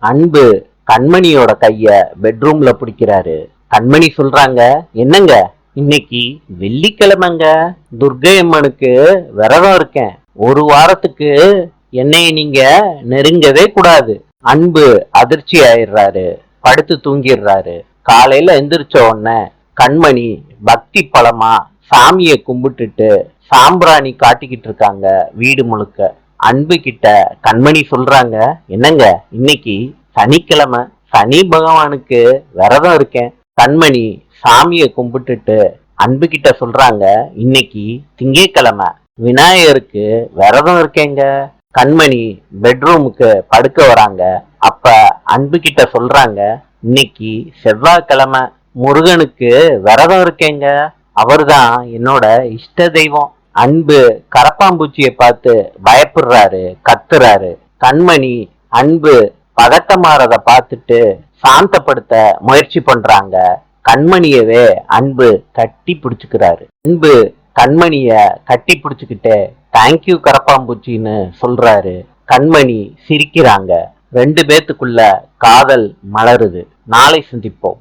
அன்பு கண்மணியோட கைய பெட்ரூம்ல பிடிக்கிறாரு. கண்மணி சொல்றாங்க, என்னங்க இன்னைக்கு வெள்ளிக்கிழமைங்க, துர்க்கை அம்மனுக்கு விரதம் இருக்கேன். ஒரு வாரத்துக்கு என்னைய நீங்க நெருங்கவே கூடாது. அன்பு அதிர்ச்சி ஆயிடுறாரு, படுத்து தூங்கிடுறாரு. காலையில எந்திரிச்ச உடனே கண்மணி பக்தி பலமா சாமிய கும்பிட்டுட்டு சாம்பிராணி காட்டிக்கிட்டு இருக்காங்க வீடு முழுக்க. அன்பு கிட்ட கண்மணி சொல்றாங்க, என்னங்க இன்னைக்கு சனிக்கிழமை, சனி பகவானுக்கு விரதம் இருக்கேன். கண்மணி சாமிய கும்பிட்டுட்டு அன்பு கிட்ட சொல்றாங்க, இன்னைக்கு திங்கட்கிழமை, விநாயகருக்கு விரதம் இருக்கேங்க. கண்மணி பெட்ரூமுக்கு படுக்க வராங்க. அப்ப அன்பு கிட்ட சொல்றாங்க, இன்னைக்கு செவ்வாய்க்கிழமை, முருகனுக்கு விரதம் இருக்கேங்க. அவர்தான் என்னோட இஷ்ட தெய்வம். அன்பு கரப்பாம்பூச்சியை பார்த்து பயப்படுறாரு, கத்துறாரு. கண்மணி அன்பு பதட்டமாறத பார்த்துட்டு சாந்தப்படுத்த முயற்சி பண்றாங்க. கண்மணியவே அன்பு கட்டி பிடிச்சுக்கிறாரு. அன்பு கண்மணிய கட்டி பிடிச்சுக்கிட்டு தேங்க்யூ கரப்பாம்பூச்சின்னு சொல்றாரு. கண்மணி சிரிக்கிறாங்க. ரெண்டு பேத்துக்குள்ள காதல் மலருது. நாளை சந்திப்போம்.